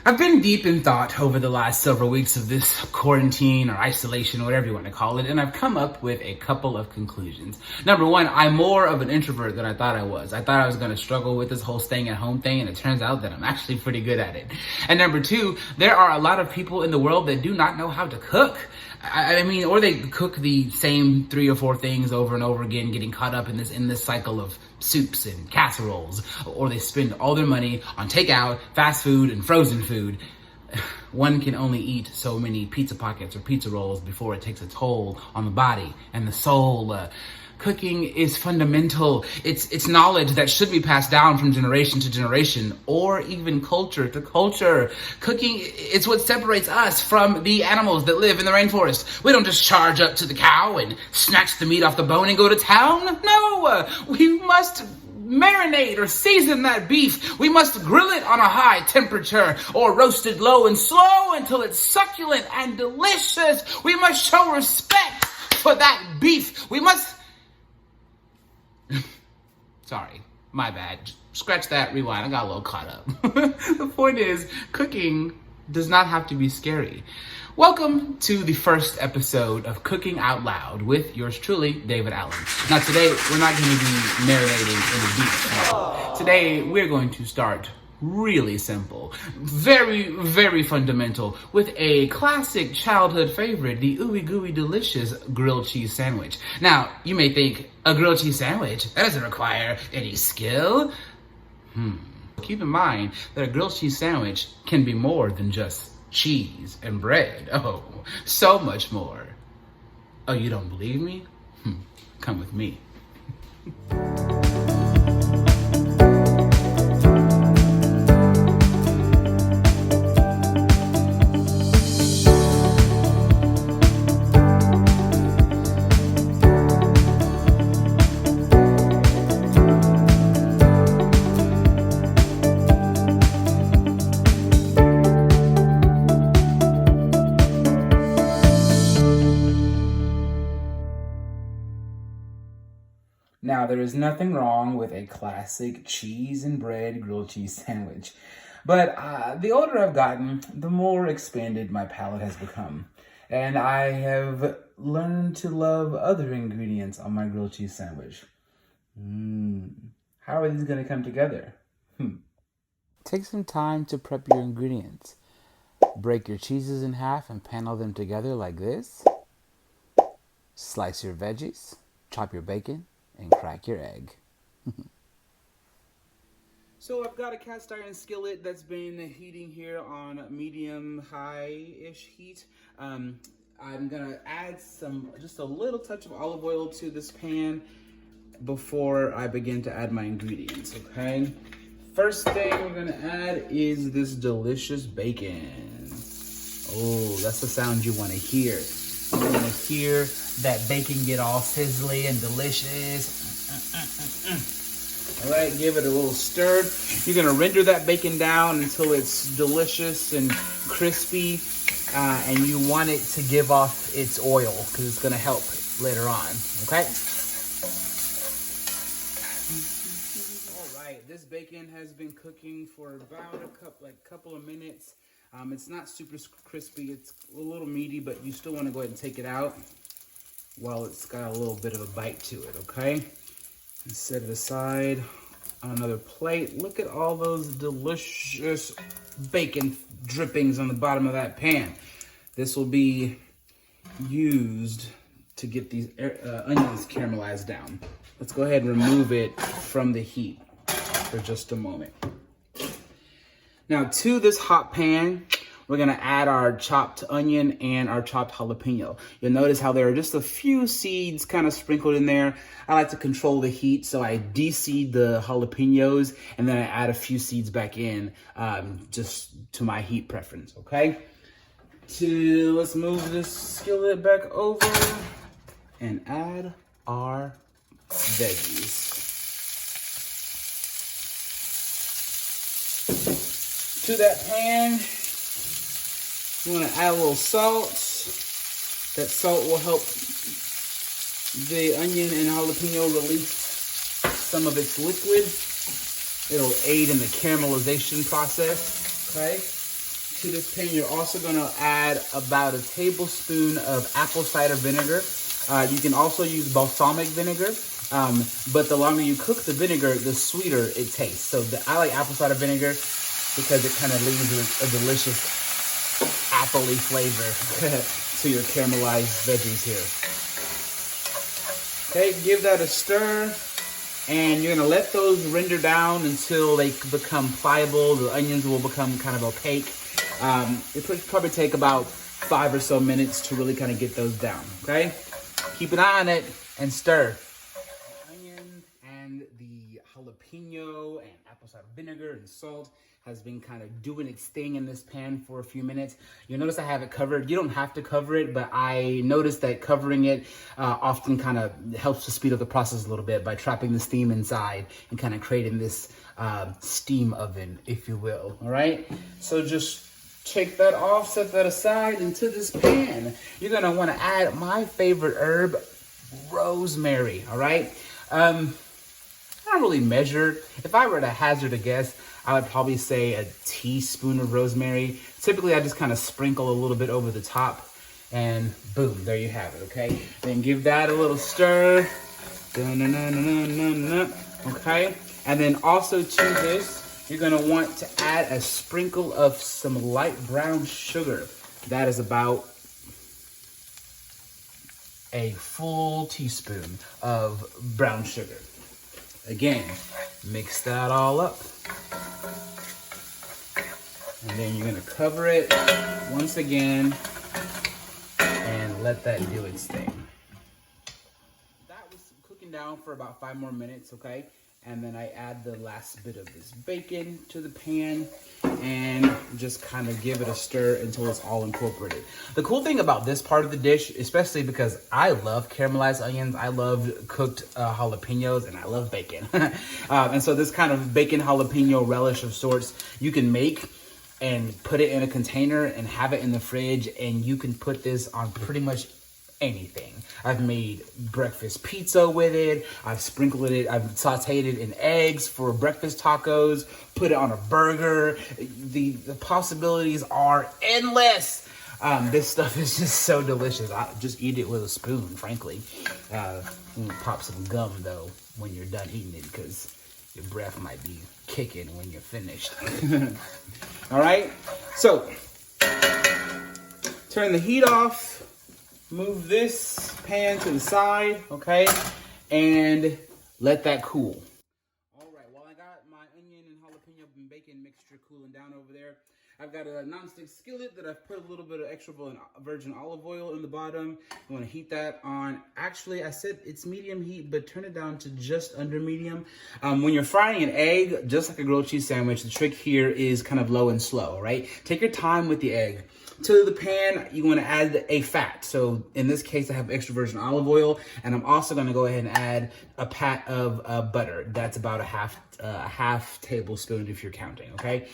I've been deep in thought over the last several weeks of this quarantine or isolation, whatever you want to call it, and I've come up with a couple of conclusions. Number one, I'm more of an introvert than I thought I was. I thought I was going to struggle with this whole staying at home thing, and it turns out that I'm actually pretty good at it. And number two, there are a lot of people in the world that do not know how to cook. I mean, or they cook the same 3 or 4 things over and over again, getting caught up in this cycle of soups and casseroles, or they spend all their money on takeout, fast food, and frozen food. One can only eat so many pizza pockets or pizza rolls before it takes a toll on the body and the soul. Cooking is fundamental. It's knowledge that should be passed down from generation to generation, or even culture to culture. Cooking is what separates us from the animals that live in the rainforest. We don't just charge up to the cow and snatch the meat off the bone and go to town. No, we must marinate or season that beef. We must grill it on a high temperature or roast it low and slow until it's succulent and delicious. We must show respect for that beef. We must... Sorry, my bad. Scratch that, rewind. I got a little caught up. The point is, cooking does not have to be scary. Welcome to the first episode of Cooking Out Loud with yours truly, David Allen. Now today, we're not going to be marinating in the beef. Today, we're going to start really simple, very, very fundamental, with a classic childhood favorite, the ooey gooey delicious grilled cheese sandwich. Now, you may think, a grilled cheese sandwich? That doesn't require any skill. Keep in mind that a grilled cheese sandwich can be more than just cheese and bread. Oh, so much more. Oh, you don't believe me? Come with me. Now, there is nothing wrong with a classic cheese and bread grilled cheese sandwich. But the older I've gotten, the more expanded my palate has become. And I have learned to love other ingredients on my grilled cheese sandwich. How are these going to come together? Take some time to prep your ingredients. Break your cheeses in half and panel them together like this. Slice your veggies, chop your bacon, and crack your egg. So I've got a cast iron skillet that's been heating here on medium high-ish heat. I'm gonna add just a little touch of olive oil to this pan before I begin to add my ingredients, okay? First thing we're gonna add is this delicious bacon. Oh, that's the sound you wanna hear. You want to hear that bacon get all sizzly and delicious. All right, give it a little stir. You're going to render that bacon down until it's delicious and crispy. And you want it to give off its oil because it's going to help later on. Okay? All right, this bacon has been cooking for about a couple of minutes. It's not super crispy, it's a little meaty, but you still want to go ahead and take it out while it's got a little bit of a bite to it, okay? And set it aside on another plate. Look at all those delicious bacon drippings on the bottom of that pan. This will be used to get these onions caramelized down. Let's go ahead and remove it from the heat for just a moment. Now to this hot pan, we're gonna add our chopped onion and our chopped jalapeno. You'll notice how there are just a few seeds kind of sprinkled in there. I like to control the heat, so I de-seed the jalapenos and then I add a few seeds back in just to my heat preference, okay? Let's move this skillet back over and add our veggies. To that pan, you want to add a little salt. That salt will help the onion and jalapeno release some of its liquid. It'll aid in the caramelization process, okay? To this pan, you're also gonna add about a tablespoon of apple cider vinegar. You can also use balsamic vinegar, but the longer you cook the vinegar, the sweeter it tastes. So I like apple cider vinegar because it kind of leaves a delicious appley flavor to your caramelized veggies here. Okay, give that a stir. And you're gonna let those render down until they become pliable. The onions will become kind of opaque. It will probably take about 5 or so minutes to really kind of get those down, okay? Keep an eye on it and stir. The onion and the jalapeno and apple cider vinegar and salt has been kind of doing its thing in this pan for a few minutes. You'll notice I have it covered. You don't have to cover it, but I noticed that covering it often kind of helps to speed up the process a little bit by trapping the steam inside and kind of creating this steam oven, if you will, all right? So just take that off, set that aside. Into this pan, you're gonna wanna add my favorite herb, rosemary, all right? I don't really measure. If I were to hazard a guess, I would probably say a teaspoon of rosemary. Typically, I just kind of sprinkle a little bit over the top, and boom, there you have it, okay? Then give that a little stir. Okay? And then also to this, you're gonna want to add a sprinkle of some light brown sugar. That is about a full teaspoon of brown sugar. Again, mix that all up. And then you're gonna cover it once again and let that do its thing. That was cooking down for about 5 more minutes, okay? And then I add the last bit of this bacon to the pan and just kind of give it a stir until it's all incorporated. The cool thing about this part of the dish, especially because I love caramelized onions, I love cooked jalapenos, and I love bacon. And so this kind of bacon jalapeno relish of sorts, you can make and put it in a container and have it in the fridge, and you can put this on pretty much anything. I've made breakfast pizza with it. I've sprinkled it. I've sauteed it in eggs for breakfast tacos. Put it on a burger. The possibilities are endless. This stuff is just so delicious. I just eat it with a spoon, frankly. Pop some gum though when you're done eating it, because your breath might be kicking when you're finished. All right. So turn the heat off. Move this pan to the side, okay? And let that cool. All right, well, I got my onion and jalapeno and bacon mixture cooling down over there. I've got a nonstick skillet that I've put a little bit of extra virgin olive oil in the bottom. I want to heat that on. Actually, I said it's medium heat, but turn it down to just under medium. When you're frying an egg, just like a grilled cheese sandwich, the trick here is kind of low and slow, right? Take your time with the egg. To the pan, you want to add a fat. So in this case, I have extra virgin olive oil, and I'm also going to go ahead and add a pat of butter. That's about a half tablespoon if you're counting, okay?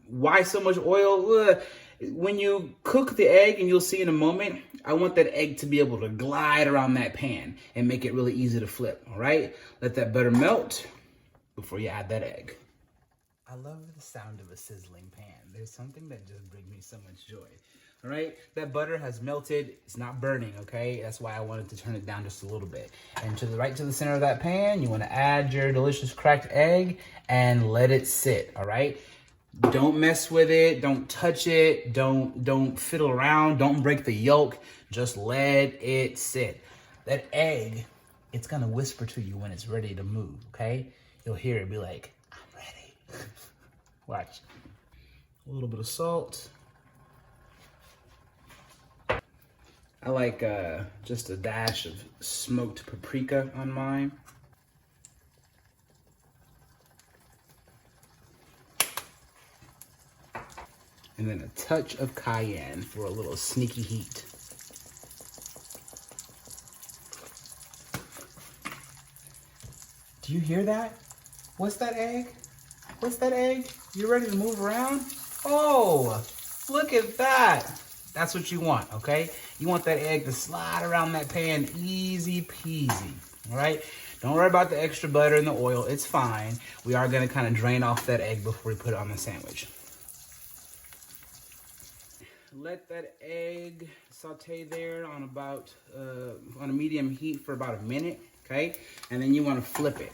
Why so much oil? When you cook the egg, and you'll see in a moment, I want that egg to be able to glide around that pan and make it really easy to flip, all right? Let that butter melt before you add that egg. I love the sound of a sizzling pan. There's something that just brings me so much joy. All right, that butter has melted. It's not burning, okay? That's why I wanted to turn it down just a little bit. And to the center of that pan, you want to add your delicious cracked egg and let it sit, all right? Don't mess with it. Don't touch it. Don't fiddle around. Don't break the yolk. Just let it sit. That egg, it's going to whisper to you when it's ready to move, okay? You'll hear it be like, watch. A little bit of salt. I like just a dash of smoked paprika on mine. And then a touch of cayenne for a little sneaky heat. Do you hear that? What's that egg? What's that egg? You ready to move around? Oh, look at that. That's what you want, okay? You want that egg to slide around that pan easy peasy, all right? Don't worry about the extra butter and the oil. It's fine. We are going to kind of drain off that egg before we put it on the sandwich. let that egg saute there on about on a medium heat for about a minute, okay? And then you want to flip it,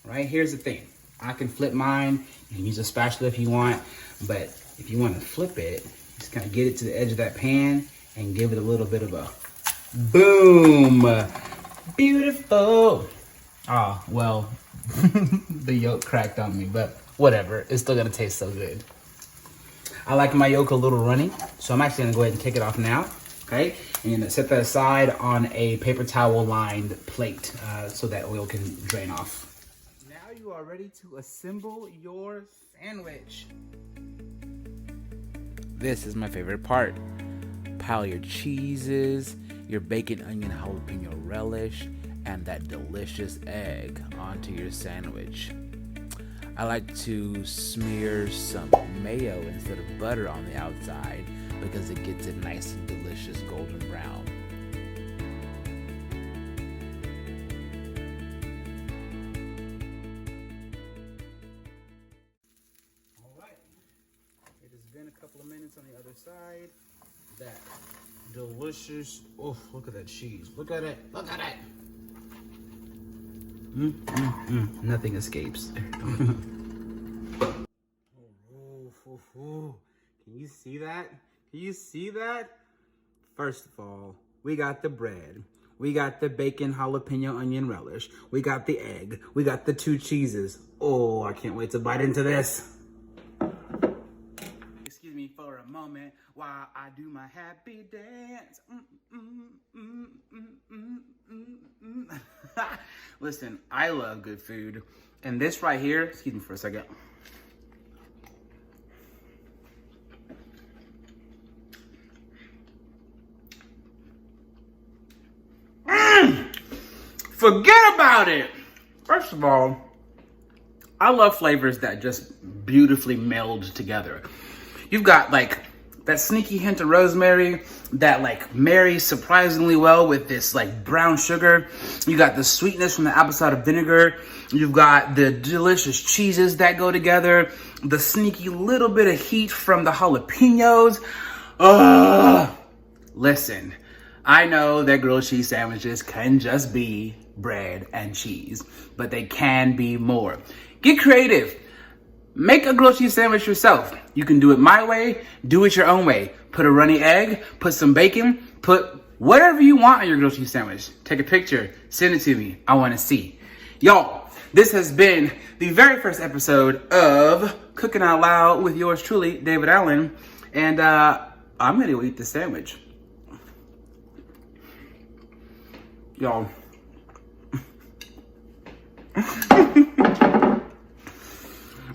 right? Here's the thing. I can flip mine. You can use a spatula if you want, but if you want to flip it, just kind of get it to the edge of that pan and give it a little bit of a boom. Beautiful. Oh, well, the yolk cracked on me, but whatever. It's still gonna taste so good. I like my yolk a little runny, so I'm actually gonna go ahead and take it off now, okay? And set that aside on a paper towel lined plate so that oil can drain off. Now you are ready to assemble your sandwich. This is my favorite part. Pile your cheeses, your bacon, onion, jalapeno relish, and that delicious egg onto your sandwich. I like to smear some mayo instead of butter on the outside because it gets it nice and delicious golden brown. All right, it has been a couple of minutes on the other side. That delicious, oh, look at that cheese. Look at it, look at it. Nothing escapes. Can you see that? Can you see that? First of all, we got the bread. We got the bacon, jalapeno, onion relish. We got the egg. We got the 2 cheeses. Oh, I can't wait to bite into this. Excuse me for a moment while I do my happy dance. Listen, I love good food. And this right here, excuse me for a second. Forget about it. First of all, I love flavors that just beautifully meld together. You've got like that sneaky hint of rosemary that like marries surprisingly well with this like brown sugar. You got the sweetness from the apple cider vinegar. You've got the delicious cheeses that go together. The sneaky little bit of heat from the jalapenos. Listen, I know that grilled cheese sandwiches can just be bread and cheese, but they can be more. Get creative. Make a grilled cheese sandwich yourself. You can do it my way, do it your own way. Put a runny egg, put some bacon, put whatever you want on your grilled cheese sandwich. Take a picture, send it to me. I want to see. Y'all, this has been the very first episode of Cooking Out Loud with yours truly, David Allen. And I'm going to eat the sandwich. Y'all.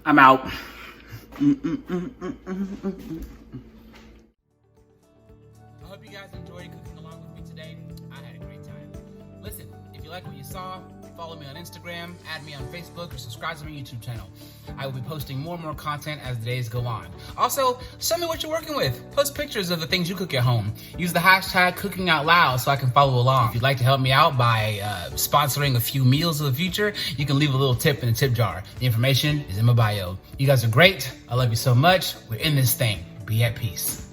I'm out. I hope you guys enjoyed cooking along with me today. I had a great time. Listen, if you like what you saw, follow me on Instagram, add me on Facebook, or subscribe to my YouTube channel. I will be posting more and more content as the days go on. Also, show me what you're working with. Post pictures of the things you cook at home. Use the hashtag #CookingOutLoud so I can follow along. If you'd like to help me out by sponsoring a few meals of the future, you can leave a little tip in the tip jar. The information is in my bio. You guys are great. I love you so much. We're in this thing. Be at peace.